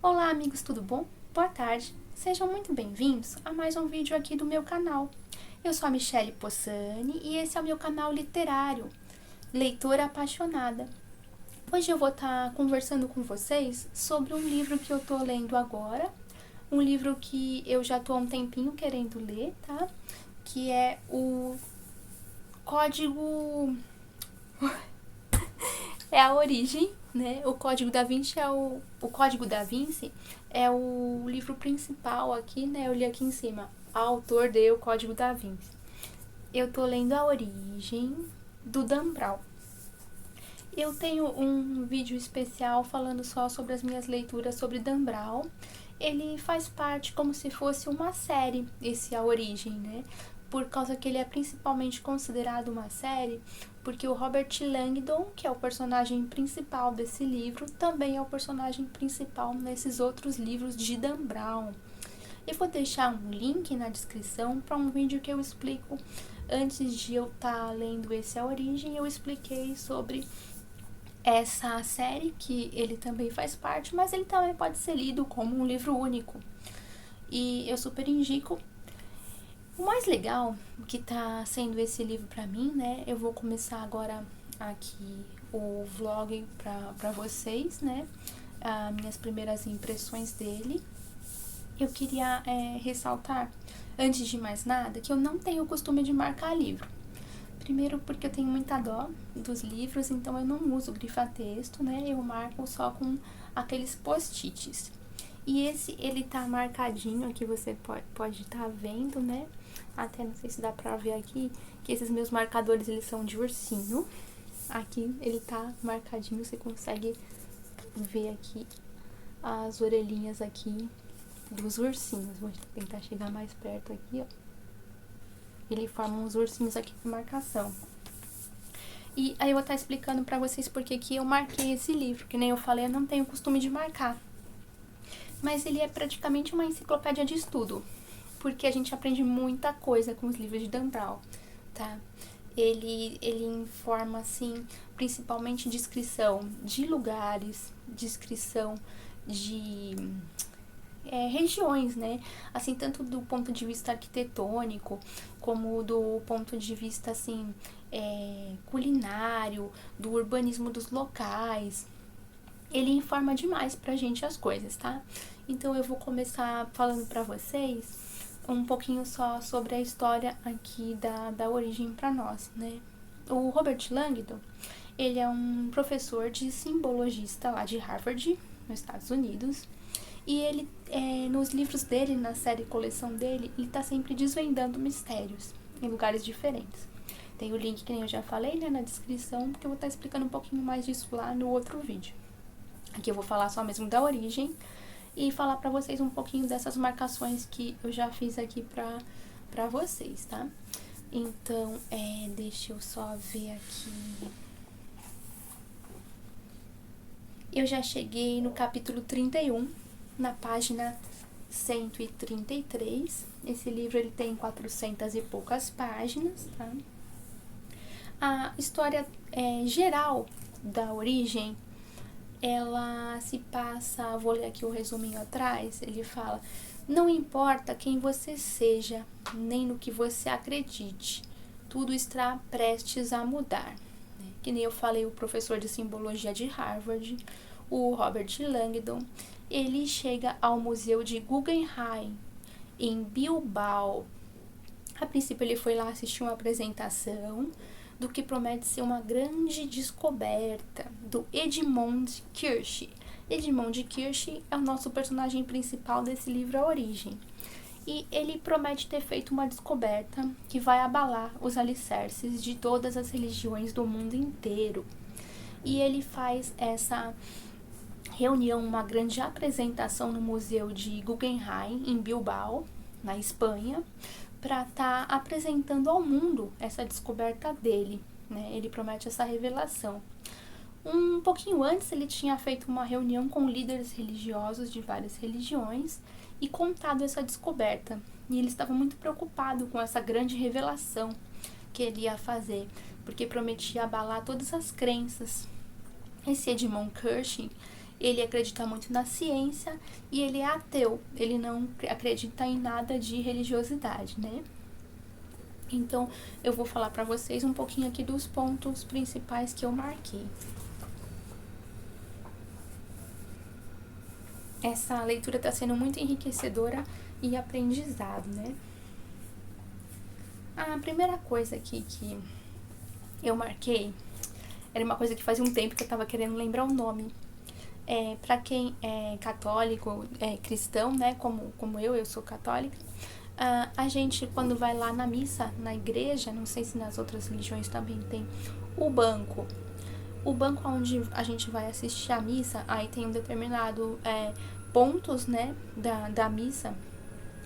Olá amigos, tudo bom? Boa tarde, sejam muito bem-vindos a mais um vídeo aqui do meu canal. Eu sou a Michele Possani e esse é o meu canal literário, Leitora Apaixonada. Hoje eu vou estar conversando com vocês sobre um livro que eu tô lendo agora, um livro que eu já tô há um tempinho querendo ler, tá? Que é o Código... é a origem, né? O Código da Vinci o Código da Vinci é o livro principal aqui, né? Eu li aqui em cima. Autor de O Código da Vinci. Eu tô lendo A Origem do Dan Brown. Eu tenho um vídeo especial falando só sobre as minhas leituras sobre Dan Brown. Ele faz parte como se fosse uma série, esse A Origem, né? Por causa que ele é principalmente considerado uma série, porque o Robert Langdon, que é o personagem principal desse livro, também é o personagem principal nesses outros livros de Dan Brown. Eu vou deixar um link na descrição para um vídeo que eu explico, antes de eu estar lendo esse A Origem, eu expliquei sobre essa série, que ele também faz parte, mas ele também pode ser lido como um livro único. E eu super indico. O mais legal que tá sendo esse livro pra mim, né? Eu vou começar agora aqui o vlog pra vocês, né? As minhas primeiras impressões dele. Eu queria ressaltar, antes de mais nada, que eu não tenho o costume de marcar livro. Primeiro porque eu tenho muita dó dos livros, então eu não uso grifa-texto, né? Eu marco só com aqueles post-its. E esse, ele tá marcadinho aqui, você pode estar vendo, né? Até não sei se dá pra ver aqui, que esses meus marcadores, eles são de ursinho. Aqui ele tá marcadinho, você consegue ver aqui as orelhinhas aqui dos ursinhos. Vou tentar chegar mais perto aqui, ó. Ele forma uns ursinhos aqui de marcação. E aí eu vou estar explicando pra vocês porque que eu marquei esse livro, que nem eu falei, eu não tenho costume de marcar. Mas ele é praticamente uma enciclopédia de estudo, porque a gente aprende muita coisa com os livros de Dan Brown, tá? Ele informa, assim, principalmente descrição de lugares, descrição de regiões, né? Assim, tanto do ponto de vista arquitetônico, como do ponto de vista, assim, culinário, do urbanismo dos locais. Ele informa demais pra gente as coisas, tá? Então eu vou começar falando pra vocês um pouquinho só sobre a história aqui da origem pra nós, né? O Robert Langdon, ele é um professor de simbologista lá de Harvard, nos Estados Unidos, e ele, nos livros dele, na série coleção dele, ele tá sempre desvendando mistérios em lugares diferentes. Tem o link que nem eu já falei, né, na descrição, porque eu vou estar explicando um pouquinho mais disso lá no outro vídeo. Aqui eu vou falar só mesmo da origem e falar pra vocês um pouquinho dessas marcações que eu já fiz aqui pra vocês, tá? Então, deixa eu só ver aqui. Eu já cheguei no capítulo 31, na página 133. Esse livro ele tem 400 e poucas páginas, tá? A história geral da origem, ela se passa, vou ler aqui o resuminho atrás, ele fala: não importa quem você seja, nem no que você acredite, tudo está prestes a mudar. Que nem eu falei, o professor de simbologia de Harvard, o Robert Langdon, ele chega ao museu de Guggenheim, em Bilbao. A princípio ele foi lá assistir uma apresentação do que promete ser uma grande descoberta do Edmund Kirsch. Edmund Kirsch é o nosso personagem principal desse livro A Origem. E ele promete ter feito uma descoberta que vai abalar os alicerces de todas as religiões do mundo inteiro. E ele faz essa reunião, uma grande apresentação no Museu de Guggenheim, em Bilbao, na Espanha, para estar apresentando ao mundo essa descoberta dele, né? Ele promete essa revelação. Um pouquinho antes, ele tinha feito uma reunião com líderes religiosos de várias religiões e contado essa descoberta. E ele estava muito preocupado com essa grande revelação que ele ia fazer, porque prometia abalar todas as crenças. Esse Edmund Kirsch, ele acredita muito na ciência e ele é ateu, ele não acredita em nada de religiosidade, né? Então, eu vou falar para vocês um pouquinho aqui dos pontos principais que eu marquei. Essa leitura está sendo muito enriquecedora e aprendizado, né? A primeira coisa aqui que eu marquei era uma coisa que fazia um tempo que eu estava querendo lembrar o nome. Para quem é católico, cristão, né? Como eu sou católica. A gente, quando vai lá na missa, na igreja, não sei se nas outras religiões também tem, o banco. O banco onde a gente vai assistir a missa, aí tem um determinado pontos, né, da missa,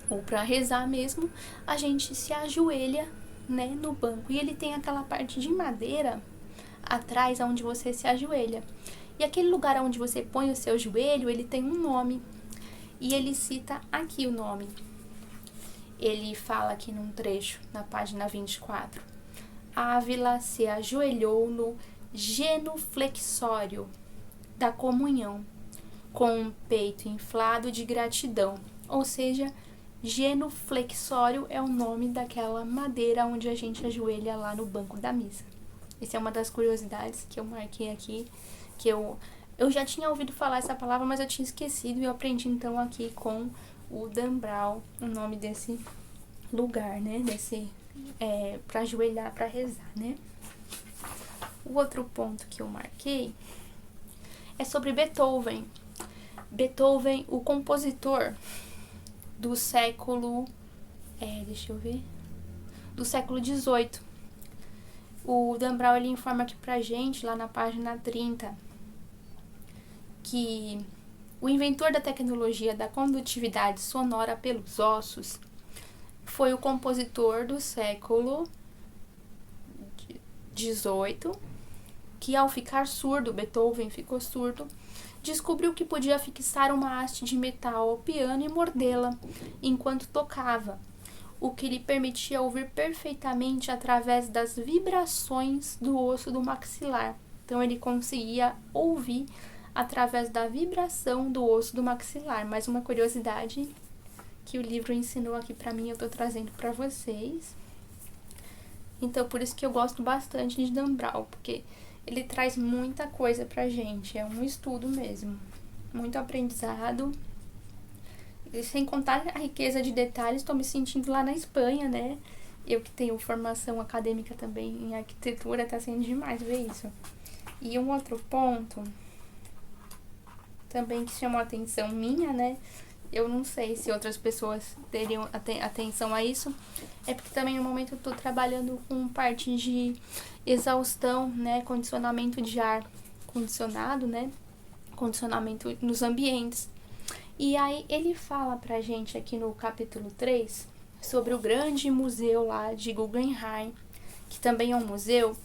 ou para rezar mesmo, a gente se ajoelha, né, no banco. E ele tem aquela parte de madeira atrás onde você se ajoelha. E aquele lugar onde você põe o seu joelho, ele tem um nome. E ele cita aqui o nome. Ele fala aqui num trecho, na página 24. Ávila se ajoelhou no genuflexório da comunhão, com o peito inflado de gratidão. Ou seja, genuflexório é o nome daquela madeira onde a gente ajoelha lá no banco da missa. Essa é uma das curiosidades que eu marquei aqui, que eu já tinha ouvido falar essa palavra, mas eu tinha esquecido e eu aprendi então aqui com o Dan Brown, o nome desse lugar, né, para ajoelhar, para rezar, né. O outro ponto que eu marquei é sobre Beethoven. Beethoven, o compositor do século, do século XVIII. O Dan Brown, ele informa aqui pra gente, lá na página 30, que o inventor da tecnologia da condutividade sonora pelos ossos foi o compositor do século XVIII, que ao ficar surdo, Beethoven ficou surdo, descobriu que podia fixar uma haste de metal ao piano e mordê-la enquanto tocava, o que lhe permitia ouvir perfeitamente através das vibrações do osso do maxilar. Então ele conseguia ouvir através da vibração do osso do maxilar. Mais uma curiosidade que o livro ensinou aqui pra mim, eu tô trazendo pra vocês. Então, por isso que eu gosto bastante de Dan Brown, porque ele traz muita coisa pra gente, é um estudo mesmo, muito aprendizado, e sem contar a riqueza de detalhes. Estou me sentindo lá na Espanha, né, eu que tenho formação acadêmica também em arquitetura, tá sendo demais ver isso. E um outro ponto também que chamou a atenção minha, né, eu não sei se outras pessoas teriam atenção a isso, é porque também no momento eu tô trabalhando com parte de exaustão, né, condicionamento de ar condicionado, né, condicionamento nos ambientes. E aí ele fala pra gente aqui no capítulo 3 sobre o grande museu lá de Guggenheim, que também é um museu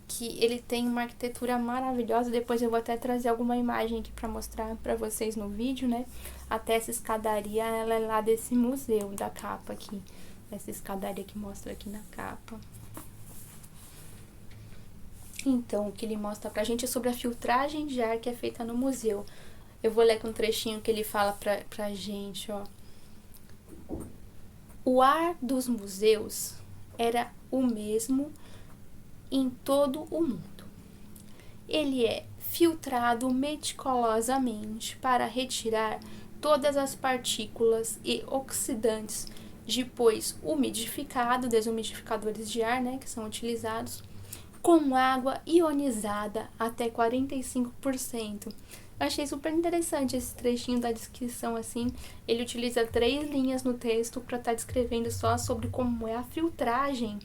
que ele tem uma arquitetura maravilhosa. Depois eu vou até trazer alguma imagem aqui pra mostrar pra vocês no vídeo, né. Até essa escadaria, ela é lá desse museu, da capa aqui. Essa escadaria que mostra aqui na capa. Então, o que ele mostra pra gente é sobre a filtragem de ar que é feita no museu. Eu vou ler aqui um trechinho que ele fala pra gente, ó. O ar dos museus era o mesmo em todo o mundo. Ele é filtrado meticulosamente para retirar todas as partículas e oxidantes, depois umidificado, desumidificadores de ar, né, que são utilizados, com água ionizada até 45%. Eu achei super interessante esse trechinho da descrição, assim. Ele utiliza 3 linhas no texto para estar descrevendo só sobre como é a filtragem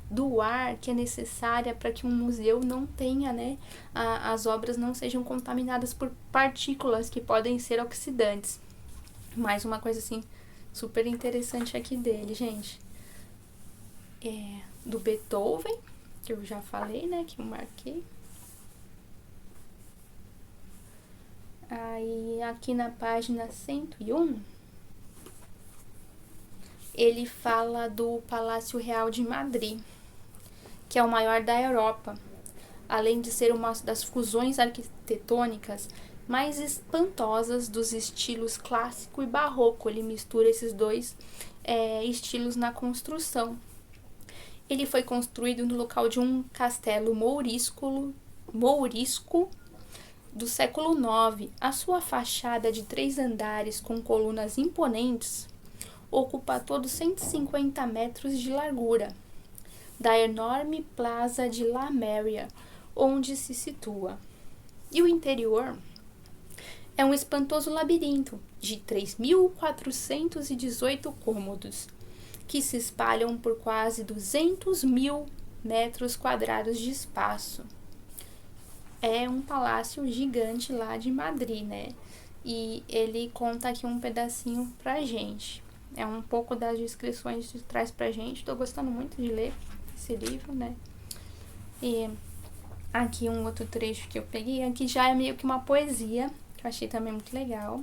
do ar que é necessária para que um museu não tenha, né, as obras não sejam contaminadas por partículas que podem ser oxidantes. Mais uma coisa assim super interessante aqui dele, gente. Do Beethoven, que eu já falei, né, que eu marquei. Aí aqui na página 101 ele fala do Palácio Real de Madrid, que é o maior da Europa. Além de ser uma das fusões arquitetônicas mais espantosas dos estilos clássico e barroco. Ele mistura esses dois estilos na construção. Ele foi construído no local de um castelo mourisco do século IX. A sua fachada de 3 andares com colunas imponentes ocupa todos 150 metros de largura da enorme Plaza de La Mairie, onde se situa. E o interior é um espantoso labirinto de 3.418 cômodos, que se espalham por quase 200.000 metros quadrados de espaço. É um palácio gigante lá de Madrid, né? E ele conta aqui um pedacinho pra gente. É um pouco das descrições que traz pra gente. Tô gostando muito de ler esse livro, né? E aqui um outro trecho que eu peguei. Aqui já é meio que uma poesia, que eu achei também muito legal.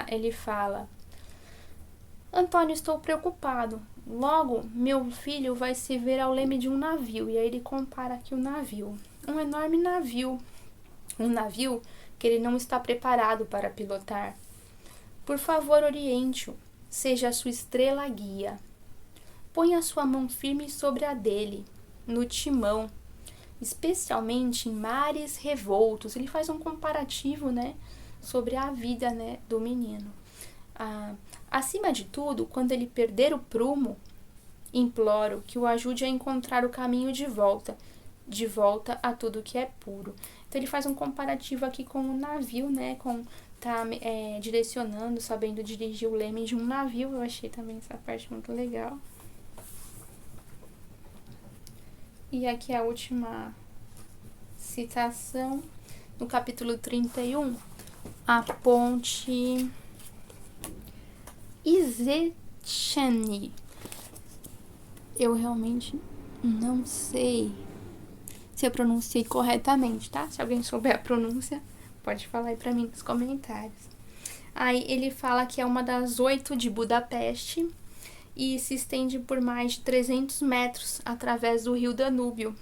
Ele fala: Antônio, estou preocupado. Logo, meu filho vai se ver ao leme de um navio. E aí ele compara aqui o navio. Um enorme navio. Um navio que ele não está preparado para pilotar. Por favor, oriente-o. Seja a sua estrela guia. Ponha sua mão firme sobre a dele, no timão, especialmente em mares revoltos. Ele faz um comparativo, né, sobre a vida, né, do menino. Acima de tudo, quando ele perder o prumo, imploro que o ajude a encontrar o caminho de volta a tudo que é puro. Então ele faz um comparativo aqui com o navio, né, direcionando, sabendo dirigir o leme de um navio. Eu achei também essa parte muito legal. E aqui a última citação, no capítulo 31, a ponte Izecheni. Eu realmente não sei se eu pronunciei corretamente, tá? Se alguém souber a pronúncia, pode falar aí pra mim nos comentários. Aí ele fala que é uma das 8 de Budapeste e se estende por mais de 300 metros através do rio Danúbio.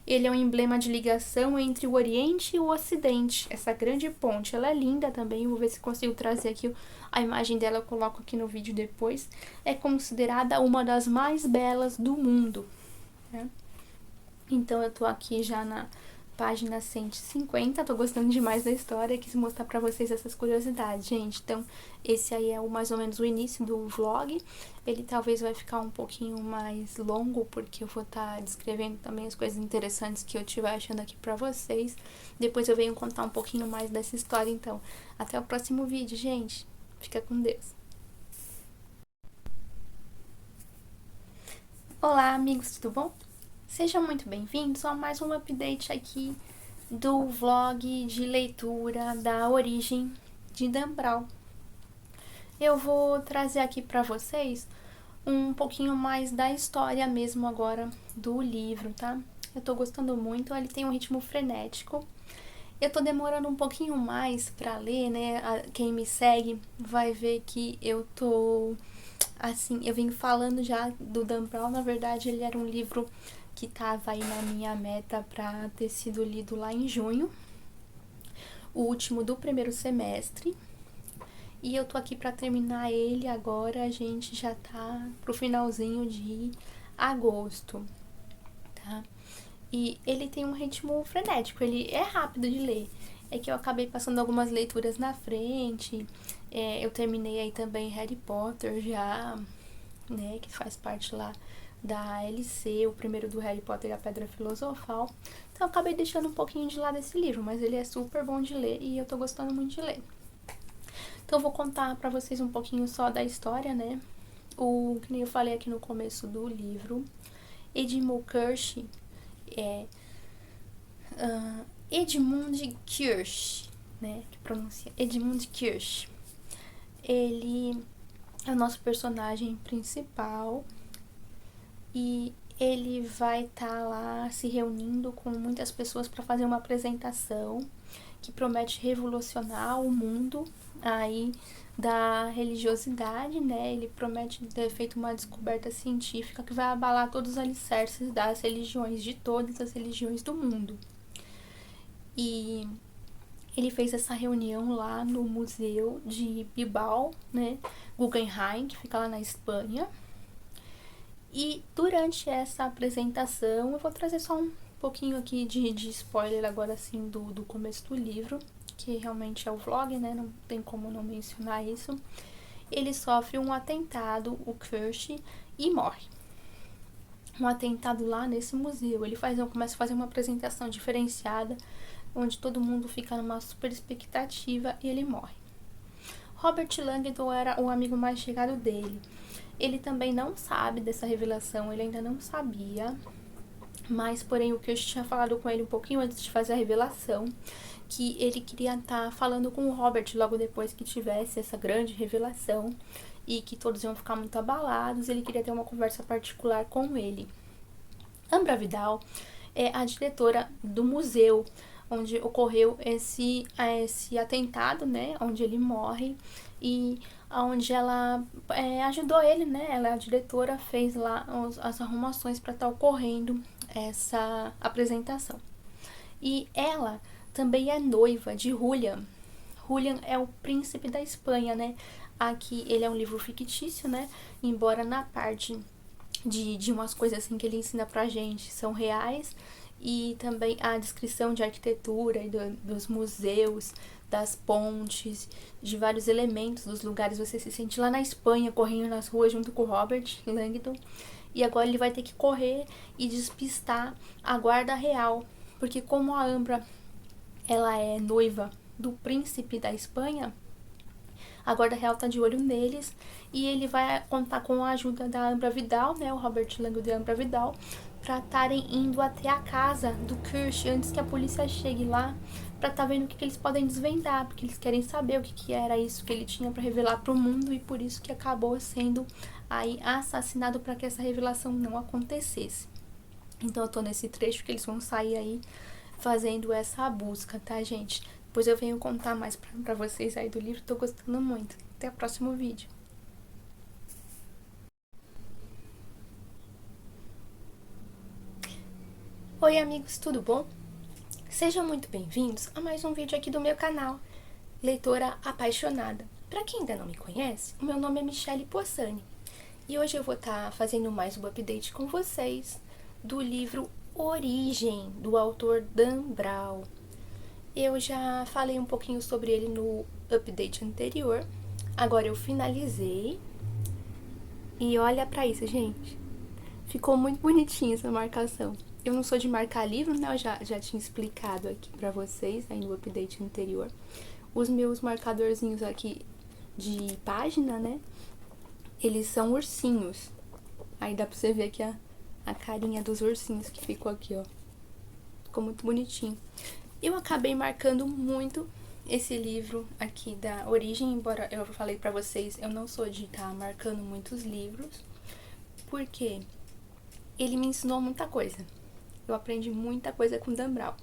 Ele é um emblema de ligação entre o Oriente e o Ocidente. Essa grande ponte, ela é linda também. Vou ver se consigo trazer aqui a imagem dela, eu coloco aqui no vídeo depois. É considerada uma das mais belas do mundo, né? Então eu tô aqui já na página 150, tô gostando demais da história, quis mostrar pra vocês essas curiosidades, gente. Então, esse aí é mais ou menos o início do vlog. Ele talvez vai ficar um pouquinho mais longo, porque eu vou estar descrevendo também as coisas interessantes que eu estiver achando aqui pra vocês. Depois eu venho contar um pouquinho mais dessa história, então. Até o próximo vídeo, gente. Fica com Deus. Olá, amigos, tudo bom? Sejam muito bem-vindos a mais um update aqui do vlog de leitura da Origem de Dan Brown. Eu vou trazer aqui para vocês um pouquinho mais da história mesmo agora do livro, tá? Eu tô gostando muito, ele tem um ritmo frenético. Eu tô demorando um pouquinho mais pra ler, né? Quem me segue vai ver que eu tô... Assim, eu vim falando já do Dan Brown. Na verdade, ele era um livro que tava aí na minha meta pra ter sido lido lá em junho, o último do primeiro semestre. E eu tô aqui pra terminar ele agora, a gente já tá pro finalzinho de agosto, tá? E ele tem um ritmo frenético, ele é rápido de ler. É que eu acabei passando algumas leituras na frente, eu terminei aí também Harry Potter já, né, que faz parte lá da ALC, o primeiro do Harry Potter e a Pedra Filosofal. Então eu acabei deixando um pouquinho de lado esse livro, mas ele é super bom de ler e eu tô gostando muito de ler. Então eu vou contar pra vocês um pouquinho só da história, né? Que nem eu falei aqui no começo do livro, Edmund Kirsch Edmund Kirsch, né? Que pronuncia Edmund Kirsch. Ele é o nosso personagem principal e ele vai estar lá se reunindo com muitas pessoas para fazer uma apresentação que promete revolucionar o mundo aí da religiosidade, né? Ele promete ter feito uma descoberta científica que vai abalar todos os alicerces das religiões, de todas as religiões do mundo. E Ele fez essa reunião lá no Museu de Bilbao, né, Guggenheim, que fica lá na Espanha. E durante essa apresentação, eu vou trazer só um pouquinho aqui de spoiler agora assim do começo do livro, que realmente é o vlog, né, não tem como não mencionar isso. Ele sofre um atentado, o Kirsch, e morre. Um atentado lá nesse museu. Ele começa a fazer uma apresentação diferenciada, onde todo mundo fica numa super expectativa e ele morre. Robert Langdon era o amigo mais chegado dele. Ele também não sabe dessa revelação, ele ainda não sabia, mas porém o Kirsch tinha falado com ele um pouquinho antes de fazer a revelação, que ele queria estar falando com o Robert logo depois que tivesse essa grande revelação e que todos iam ficar muito abalados. Ele queria ter uma conversa particular com ele. Ambra Vidal é a diretora do museu onde ocorreu esse atentado, né, onde ele morre, e onde ela ajudou ele, né, ela é a diretora, fez lá as arrumações para estar ocorrendo essa apresentação. E ela também é noiva de Julian. Julian é o príncipe da Espanha, né? Aqui ele é um livro fictício, né? Embora na parte de umas coisas assim que ele ensina pra gente são reais, e também a descrição de arquitetura e dos museus, das pontes, de vários elementos dos lugares. Você se sente lá na Espanha, correndo nas ruas junto com o Robert Langdon. E agora ele vai ter que correr e despistar a guarda real, porque como a Ambra ela é noiva do príncipe da Espanha, a guarda real tá de olho neles e ele vai contar com a ajuda da Ambra Vidal, né, o Robert Langdon e a Ambra Vidal, para estarem indo até a casa do Kirsch antes que a polícia chegue lá, para estar vendo o que eles podem desvendar, porque eles querem saber o que era isso que ele tinha para revelar para o mundo, e por isso que acabou sendo aí assassinado, para que essa revelação não acontecesse. Então eu tô nesse trecho que eles vão sair aí fazendo essa busca, tá, gente? Depois eu venho contar mais pra vocês aí do livro, tô gostando muito. Até o próximo vídeo. Oi amigos, tudo bom? Sejam muito bem-vindos a mais um vídeo aqui do meu canal, Leitora Apaixonada. Pra quem ainda não me conhece, o meu nome é Michelle Possani e hoje eu vou estar fazendo mais um update com vocês do livro Origem, do autor Dan Brown. Eu já falei um pouquinho sobre ele no update anterior, agora eu finalizei e olha pra isso, gente. Ficou muito bonitinha essa marcação. Eu não sou de marcar livro, né? Eu já tinha explicado aqui pra vocês aí no update anterior. Os meus marcadorzinhos aqui de página, né? Eles são ursinhos. Aí dá pra você ver aqui a carinha dos ursinhos que ficou aqui, ó. Ficou muito bonitinho. Eu acabei marcando muito esse livro aqui da Origem, embora eu falei pra vocês, eu não sou de estar marcando muitos livros, porque ele me ensinou muita coisa. Eu aprendi muita coisa com Dan Brown.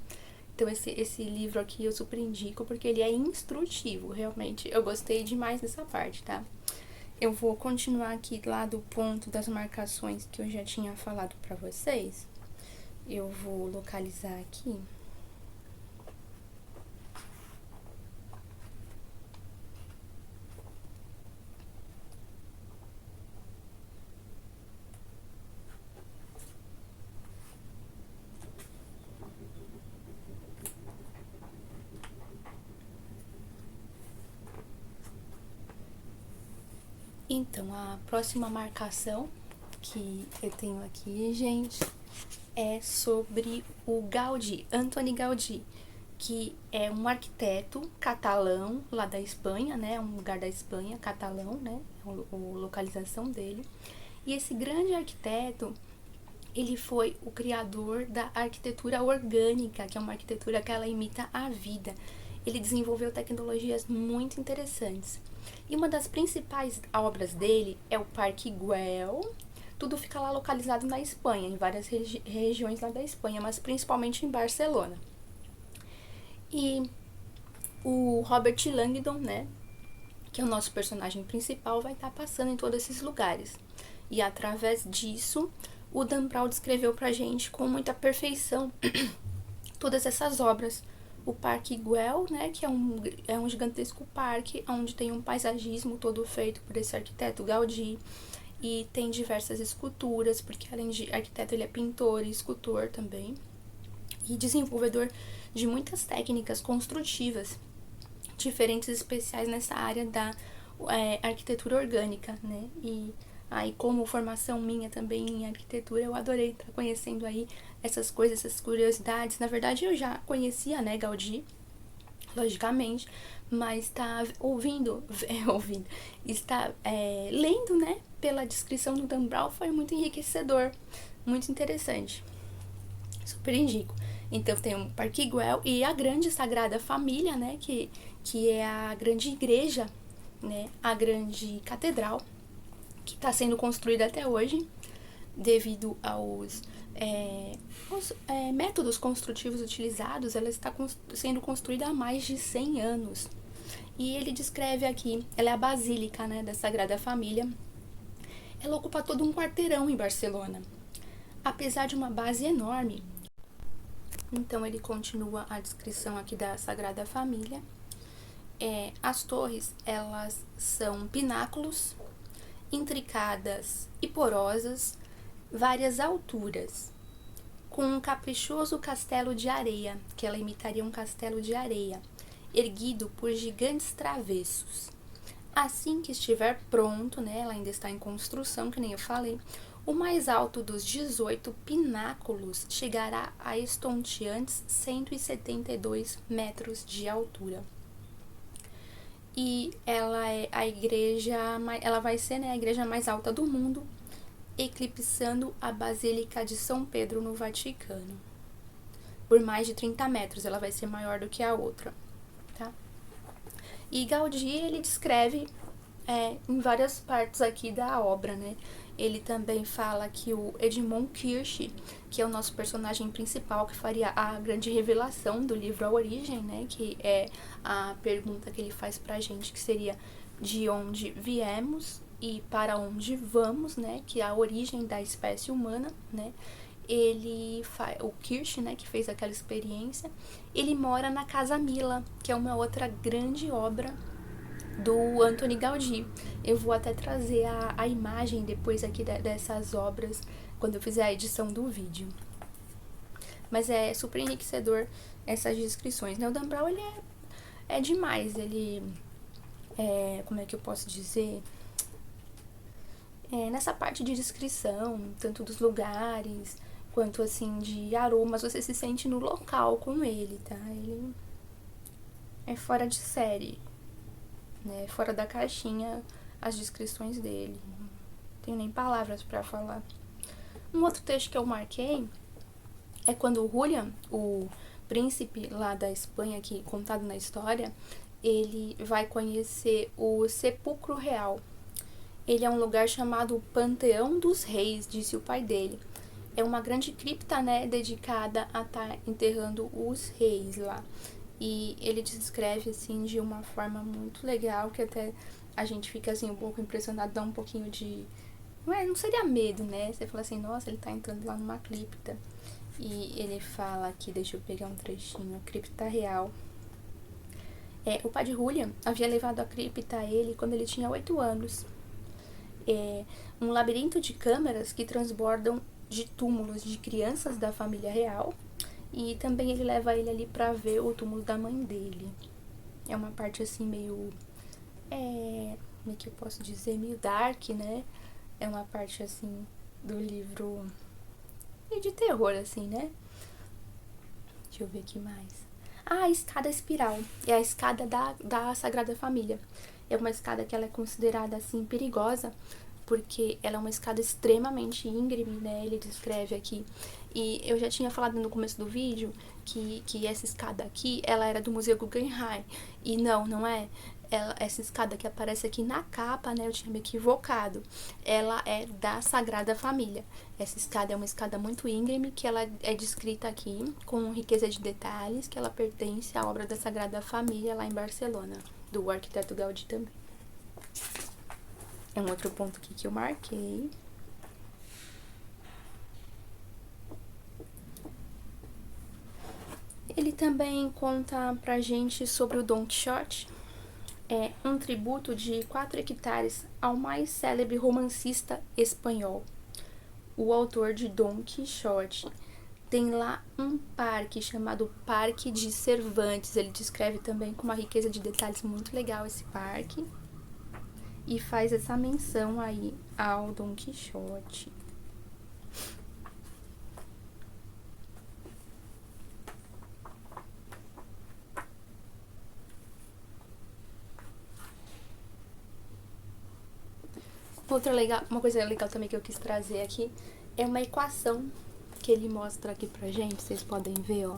Então esse livro aqui eu super indico, porque ele é instrutivo, realmente. Eu gostei demais dessa parte, tá? Eu vou continuar aqui lá do ponto das marcações que eu já tinha falado pra vocês. Eu vou localizar aqui. Então, a próxima marcação que eu tenho aqui, gente, é sobre o Gaudí, Antoni Gaudí, que é um arquiteto catalão lá da Espanha, né? Um lugar da Espanha, catalão, né? A localização dele. E esse grande arquiteto, ele foi o criador da arquitetura orgânica, que é uma arquitetura que ela imita a vida. Ele desenvolveu tecnologias muito interessantes. E uma das principais obras dele é o Parque Güell. Tudo fica lá localizado na Espanha, em várias regiões lá da Espanha, mas principalmente em Barcelona. E o Robert Langdon, né, que é o nosso personagem principal, vai estar passando em todos esses lugares. E através disso, o Dan Brown descreveu pra gente com muita perfeição todas essas obras. o Parque Güell, né, que é um gigantesco parque onde tem um paisagismo todo feito por esse arquiteto Gaudí, e tem diversas esculturas, porque além de arquiteto ele é pintor e escultor também, e desenvolvedor de muitas técnicas construtivas diferentes especiais nessa área da arquitetura orgânica, né? E aí, como formação minha também em arquitetura, eu adorei estar conhecendo aí essas coisas, essas curiosidades. Na verdade, eu já conhecia, né, Gaudí, logicamente, mas está ouvindo, está lendo, né, pela descrição do Dan Brown, foi muito enriquecedor, muito interessante. Super indico. Então tem o Parque Güell e a grande Sagrada Família, né, que é a grande igreja, né, a grande catedral, que está sendo construída até hoje, devido aos métodos construtivos utilizados. Ela está sendo construída há mais de 100 anos. E ele descreve aqui, ela é a basílica, né, da Sagrada Família. Ela ocupa todo um quarteirão em Barcelona. Apesar de uma base enorme, então ele continua a descrição aqui da Sagrada Família. As torres, elas são pináculos, intricadas e porosas, várias alturas, com um caprichoso castelo de areia, que ela imitaria um castelo de areia, erguido por gigantes travessos. Assim que estiver pronto, né, ela ainda está em construção, que nem eu falei, o mais alto dos 18 pináculos chegará a estonteantes 172 metros de altura. E ela é a igreja, ela vai ser, né, a igreja mais alta do mundo, eclipsando a Basílica de São Pedro no Vaticano. Por mais de 30 metros, ela vai ser maior do que a outra, tá? E Gaudí, ele descreve em várias partes aqui da obra, né? Ele também fala que o Edmund Kirsch, que é o nosso personagem principal, que faria a grande revelação do livro A Origem, né? Que é a pergunta que ele faz pra gente, que seria de onde viemos e para onde vamos, né? Que é a origem da espécie humana, né? O Kirsch, né, que fez aquela experiência, ele mora na Casa Mila, que é uma outra grande obra do Antoni Gaudí. Eu vou até trazer a imagem depois aqui dessas obras, quando eu fizer a edição do vídeo. Mas é super enriquecedor essas descrições, né? O Dan Brown, ele é demais, ele como é que eu posso dizer? Nessa parte de descrição, tanto dos lugares, quanto assim de aromas, você se sente no local com ele, tá? Ele é fora de série, né? Fora da caixinha as descrições dele. Não tenho nem palavras pra falar. Um outro texto que eu marquei é quando o Julián, o príncipe lá da Espanha, que contado na história, ele vai conhecer o Sepulcro Real. Ele é um lugar chamado Panteão dos Reis, disse o pai dele. É uma grande cripta, né, dedicada a estar enterrando os reis lá. E ele descreve, assim, de uma forma muito legal, que até a gente fica, assim, um pouco impressionado, dá um pouquinho de... Não seria medo, né? Você fala assim, nossa, ele tá entrando lá numa cripta. E ele fala aqui, deixa eu pegar um trechinho, a cripta real. O padre Julián havia levado a cripta a ele quando ele tinha 8 anos. Um labirinto de câmaras que transbordam de túmulos de crianças da família real, e também ele leva ele ali pra ver o túmulo da mãe dele. É uma parte assim meio, como é que eu posso dizer, meio dark, né? É uma parte assim do livro de terror, assim, né? Deixa eu ver aqui mais. A escada espiral é a escada da Sagrada Família. É uma escada que ela é considerada assim perigosa, porque ela é uma escada extremamente íngreme, né? Ele descreve aqui. E eu já tinha falado no começo do vídeo que essa escada aqui, ela era do Museu Guggenheim. E não é. Essa escada que aparece aqui na capa, né? Eu tinha me equivocado. Ela é da Sagrada Família. Essa escada é uma escada muito íngreme, que ela é descrita aqui com riqueza de detalhes, que ela pertence à obra da Sagrada Família lá em Barcelona, do arquiteto Gaudí também. É um outro ponto aqui que eu marquei. Ele também conta pra gente sobre o Don Quixote, um tributo de 4 hectares ao mais célebre romancista espanhol, o autor de Don Quixote. Tem lá um parque chamado Parque de Cervantes. Ele descreve também com uma riqueza de detalhes muito legal esse parque. E faz essa menção aí ao Don Quixote. Uma coisa legal também que eu quis trazer aqui é uma equação que ele mostra aqui pra gente. Vocês podem ver, ó.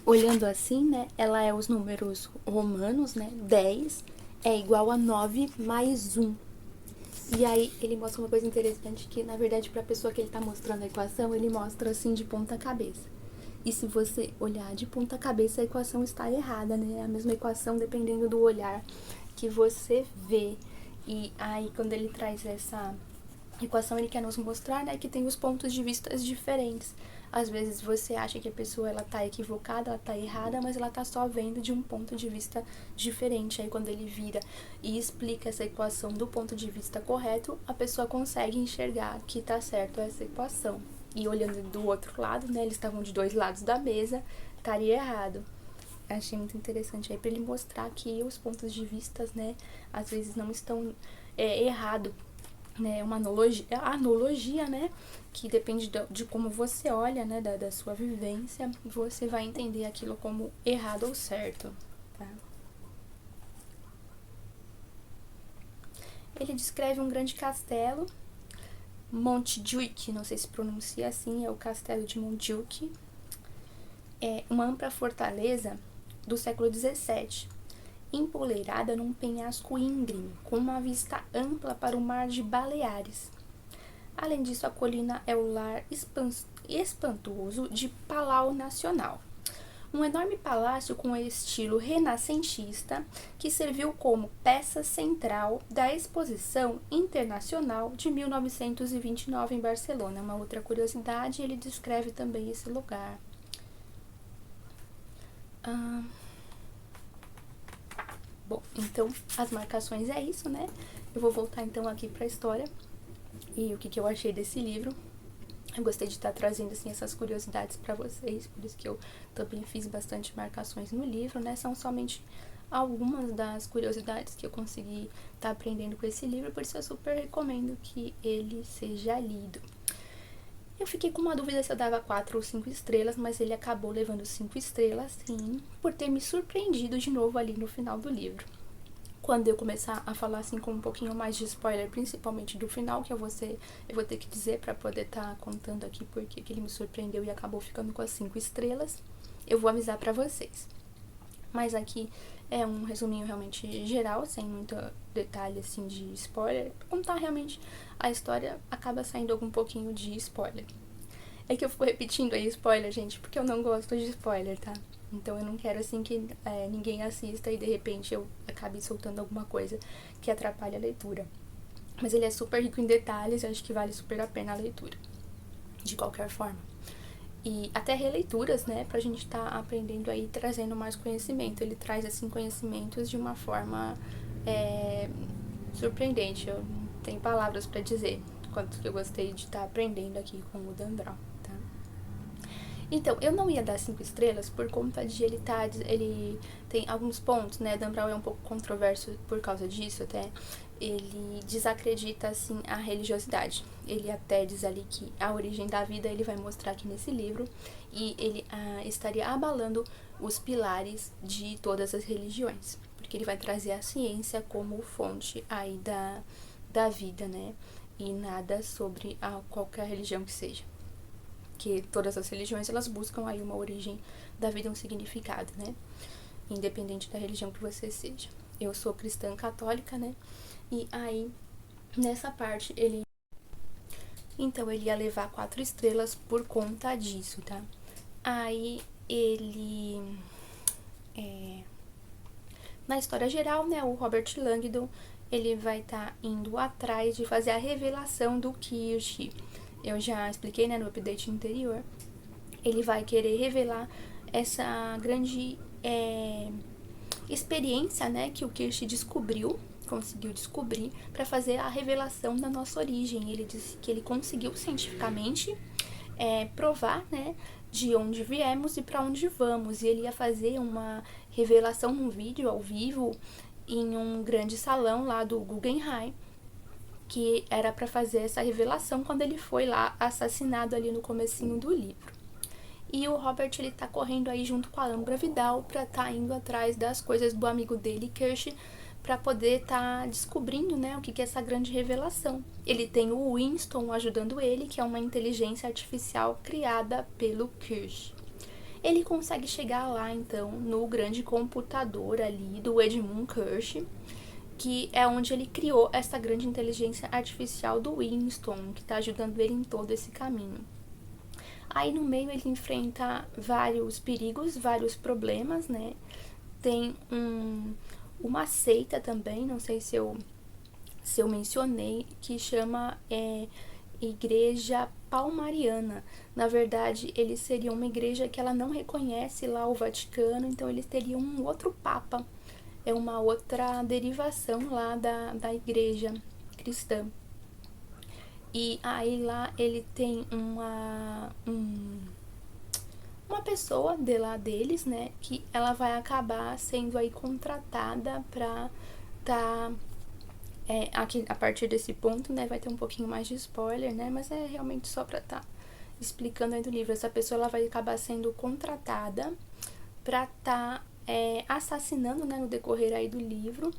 Olhando assim, né, ela é os números romanos, né, 10 é igual a 9 mais 1. E aí ele mostra uma coisa interessante que, na verdade, para a pessoa que ele tá mostrando a equação, ele mostra assim de ponta cabeça. E se você olhar de ponta cabeça, a equação está errada, né? É a mesma equação dependendo do olhar que você vê. E aí quando ele traz essa equação, ele quer nos mostrar, né, que tem os pontos de vista diferentes. Às vezes você acha que a pessoa ela tá equivocada, ela tá errada, mas ela tá só vendo de um ponto de vista diferente. Aí quando ele vira e explica essa equação do ponto de vista correto, a pessoa consegue enxergar que tá certo essa equação. E olhando do outro lado, né, eles estavam de dois lados da mesa, estaria errado. Achei muito interessante aí para ele mostrar que os pontos de vista, né, às vezes não estão errado, né, uma analogia, né, que depende de como você olha, né, da sua vivência, você vai entender aquilo como errado ou certo, tá? Ele descreve um grande castelo, Montjuic, não sei se pronuncia assim, é o castelo de Montjuic, é uma ampla fortaleza do século XVII, empoleirada num penhasco íngreme, com uma vista ampla para o mar de Baleares. Além disso, a colina é o lar espantoso de Palau Nacional, um enorme palácio com estilo renascentista que serviu como peça central da Exposição Internacional de 1929 em Barcelona. Uma outra curiosidade, ele descreve também esse lugar. Bom, então as marcações é isso, né? Eu vou voltar então aqui para a história e o que eu achei desse livro. Eu gostei de estar trazendo assim essas curiosidades para vocês, por isso que eu também fiz bastante marcações no livro, né? São somente algumas das curiosidades que eu consegui estar aprendendo com esse livro, por isso eu super recomendo que ele seja lido. Eu fiquei com uma dúvida se eu dava 4 ou 5 estrelas, mas ele acabou levando 5 estrelas, sim, por ter me surpreendido de novo ali no final do livro. Quando eu começar a falar assim com um pouquinho mais de spoiler, principalmente do final, que eu vou ter que dizer para poder estar contando aqui porque que ele me surpreendeu e acabou ficando com as 5 estrelas, eu vou avisar para vocês. Mas aqui é um resuminho realmente geral, sem muito detalhe assim de spoiler. Pra contar realmente a história, acaba saindo algum pouquinho de spoiler. É que eu fico repetindo aí spoiler, gente, porque eu não gosto de spoiler, tá? Então eu não quero assim que ninguém assista e de repente eu acabe soltando alguma coisa que atrapalhe a leitura. Mas ele é super rico em detalhes, eu acho que vale super a pena a leitura, de qualquer forma. E até releituras, né, pra gente tá aprendendo aí, trazendo mais conhecimento. Ele traz, assim, conhecimentos de uma forma surpreendente. Eu não tenho palavras pra dizer quanto que eu gostei de estar aprendendo aqui com o Dan Brown, tá? Então, eu não ia dar 5 estrelas por conta de ele tem alguns pontos, né, Dan Brown é um pouco controverso por causa disso até. Ele desacredita, assim, a religiosidade. Ele até diz ali que a origem da vida ele vai mostrar aqui nesse livro e ele estaria abalando os pilares de todas as religiões, porque ele vai trazer a ciência como fonte aí da vida, né? E nada sobre qualquer religião que seja. Que todas as religiões, elas buscam aí uma origem da vida, um significado, né? Independente da religião que você seja. Eu sou cristã católica, né? E aí, nessa parte, então, ele ia levar 4 estrelas por conta disso, tá? Aí, na história geral, né, o Robert Langdon, ele vai estar indo atrás de fazer a revelação do Kirsch. Eu já expliquei, né, no update anterior. ele vai querer revelar essa grande experiência, né, que o Kirsch conseguiu descobrir para fazer a revelação da nossa origem. Ele disse que ele conseguiu cientificamente provar, né, de onde viemos e para onde vamos. E ele ia fazer uma revelação num vídeo ao vivo em um grande salão lá do Guggenheim, que era para fazer essa revelação quando ele foi lá assassinado ali no comecinho do livro. E o Robert, ele tá correndo aí junto com a Ambra Vidal pra tá indo atrás das coisas do amigo dele, Kirsch, pra poder tá descobrindo, né, o que é essa grande revelação. Ele tem o Winston ajudando ele, que é uma inteligência artificial criada pelo Kirsch. Ele consegue chegar lá, então, no grande computador ali do Edmund Kirsch, que é onde ele criou essa grande inteligência artificial do Winston, que tá ajudando ele em todo esse caminho. Aí no meio ele enfrenta vários perigos, vários problemas, né? Tem uma seita também, não sei se eu mencionei, que chama Igreja Palmariana. Na verdade, eles seriam uma igreja que ela não reconhece lá o Vaticano, então eles teriam um outro papa. É uma outra derivação lá da igreja cristã. E aí lá ele tem uma pessoa de lá deles, né, que ela vai acabar sendo aí contratada pra aqui a partir desse ponto, né, vai ter um pouquinho mais de spoiler, né, mas é realmente só pra explicando aí do livro. Essa pessoa ela vai acabar sendo contratada pra assassinando, né, no decorrer aí do livro,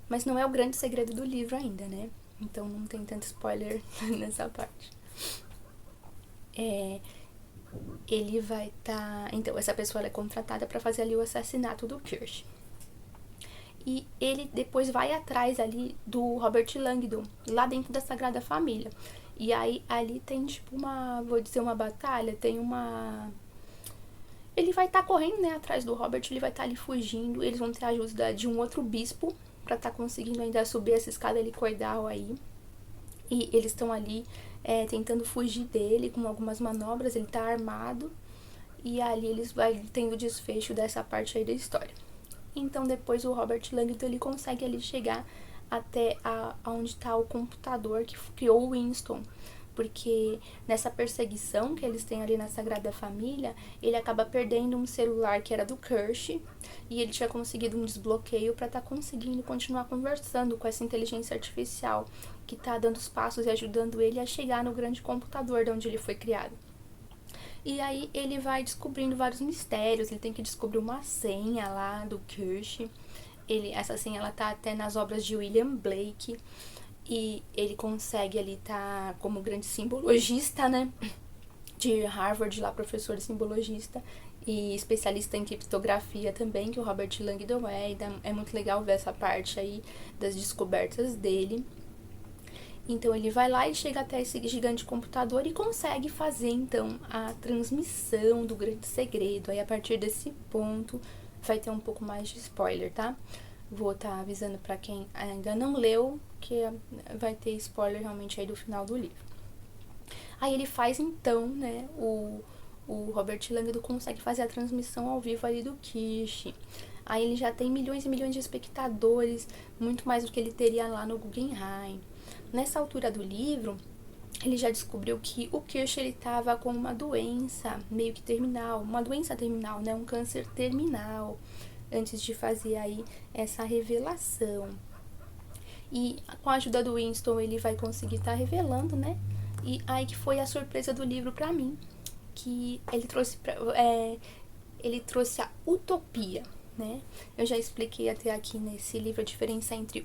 mas não é o grande segredo do livro ainda, né. Então não tem tanto spoiler nessa parte. Ele vai então, essa pessoa ela é contratada para fazer ali o assassinato do Kirsch. E ele depois vai atrás ali do Robert Langdon, lá dentro da Sagrada Família. E aí ali tem tipo uma batalha, ele vai estar correndo, né, atrás do Robert, ele vai estar ali fugindo, eles vão ter a ajuda de um outro bispo pra estar conseguindo ainda subir essa escada helicoidal aí. E eles estão ali tentando fugir dele com algumas manobras, ele tá armado. E ali eles vai tendo o desfecho dessa parte aí da história. Então depois o Robert Langdon ele consegue ali chegar até onde tá o computador que criou o Winston. Porque nessa perseguição que eles têm ali na Sagrada Família, ele acaba perdendo um celular que era do Kirsch, e ele tinha conseguido um desbloqueio para estar conseguindo continuar conversando com essa inteligência artificial, que tá dando os passos e ajudando ele a chegar no grande computador de onde ele foi criado. E aí ele vai descobrindo vários mistérios, ele tem que descobrir uma senha lá do Kirsch. Essa senha ela tá até nas obras de William Blake. E ele consegue ali como grande simbologista, né, de Harvard, lá professor simbologista e especialista em criptografia também, que o Robert Langdon e é muito legal ver essa parte aí das descobertas dele. Então ele vai lá e chega até esse gigante computador e consegue fazer então a transmissão do grande segredo. Aí a partir desse ponto vai ter um pouco mais de spoiler, tá? Vou estar avisando pra quem ainda não leu que vai ter spoiler realmente aí do final do livro. Aí ele faz então, né, o Robert Langdon consegue fazer a transmissão ao vivo ali do Kirsch. Aí ele já tem milhões e milhões de espectadores, muito mais do que ele teria lá no Guggenheim. Nessa altura do livro, ele já descobriu que o Kirsch ele estava com uma doença meio que terminal, uma doença terminal, né, um câncer terminal, antes de fazer aí essa revelação. E com a ajuda do Winston ele vai conseguir estar revelando, né? E aí que foi a surpresa do livro pra mim, que ele trouxe a utopia, né? Eu já expliquei até aqui nesse livro a diferença entre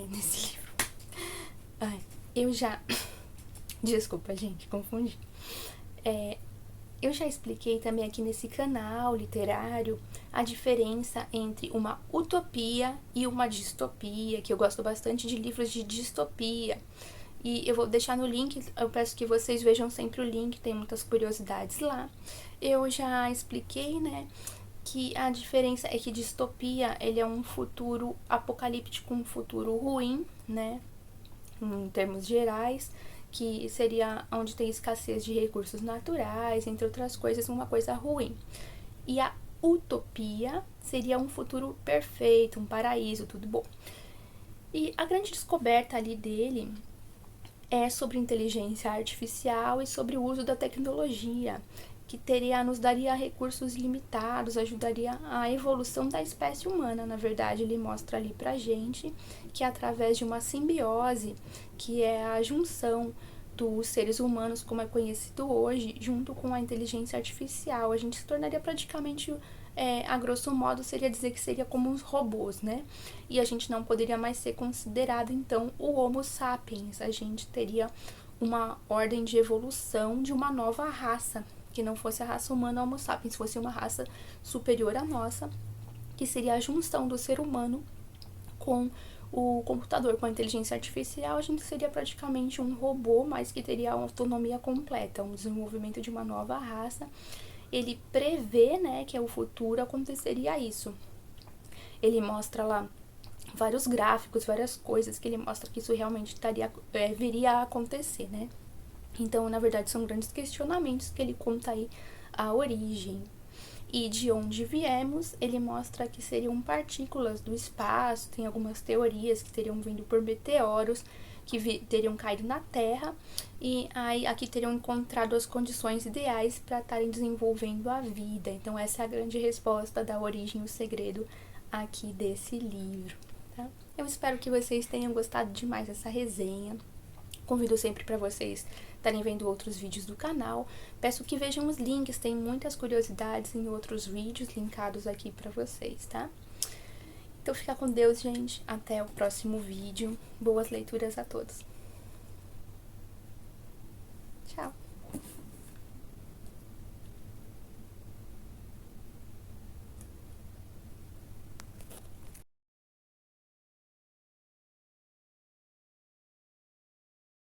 nesse livro. Desculpa, gente, confundi. Eu já expliquei também aqui nesse canal literário a diferença entre uma utopia e uma distopia, que eu gosto bastante de livros de distopia. E eu vou deixar no link, eu peço que vocês vejam sempre o link, tem muitas curiosidades lá. Eu já expliquei, né, que a diferença é que distopia, ele é um futuro apocalíptico, um futuro ruim, né, em termos gerais, que seria onde tem escassez de recursos naturais, entre outras coisas, uma coisa ruim. E a utopia seria um futuro perfeito, um paraíso, tudo bom. E a grande descoberta ali dele é sobre inteligência artificial e sobre o uso da tecnologia, que nos daria recursos limitados, ajudaria a evolução da espécie humana. Na verdade, ele mostra ali pra gente que através de uma simbiose, que é a junção dos seres humanos, como é conhecido hoje, junto com a inteligência artificial, a gente se tornaria praticamente, a grosso modo, seria dizer que seria como uns robôs, né? E a gente não poderia mais ser considerado, então, o Homo sapiens. A gente teria uma ordem de evolução de uma nova raça, que não fosse a raça humana Homo sapiens, fosse uma raça superior à nossa, que seria a junção do ser humano com o computador, com a inteligência artificial. A gente seria praticamente um robô, mas que teria a autonomia completa, um desenvolvimento de uma nova raça. Ele prevê, né, que o futuro aconteceria isso. Ele mostra lá vários gráficos, várias coisas que ele mostra que isso realmente viria a acontecer, né? Então, na verdade, são grandes questionamentos que ele conta aí a origem. E de onde viemos, ele mostra que seriam partículas do espaço, tem algumas teorias que teriam vindo por meteoros, que teriam caído na Terra, e aí aqui teriam encontrado as condições ideais para estarem desenvolvendo a vida. Então, essa é a grande resposta da origem e o segredo aqui desse livro, tá? Eu espero que vocês tenham gostado demais dessa resenha. Convido sempre para vocês estarem vendo outros vídeos do canal. Peço que vejam os links, tem muitas curiosidades em outros vídeos linkados aqui para vocês, tá? Então fica com Deus, gente. Até o próximo vídeo. Boas leituras a todos.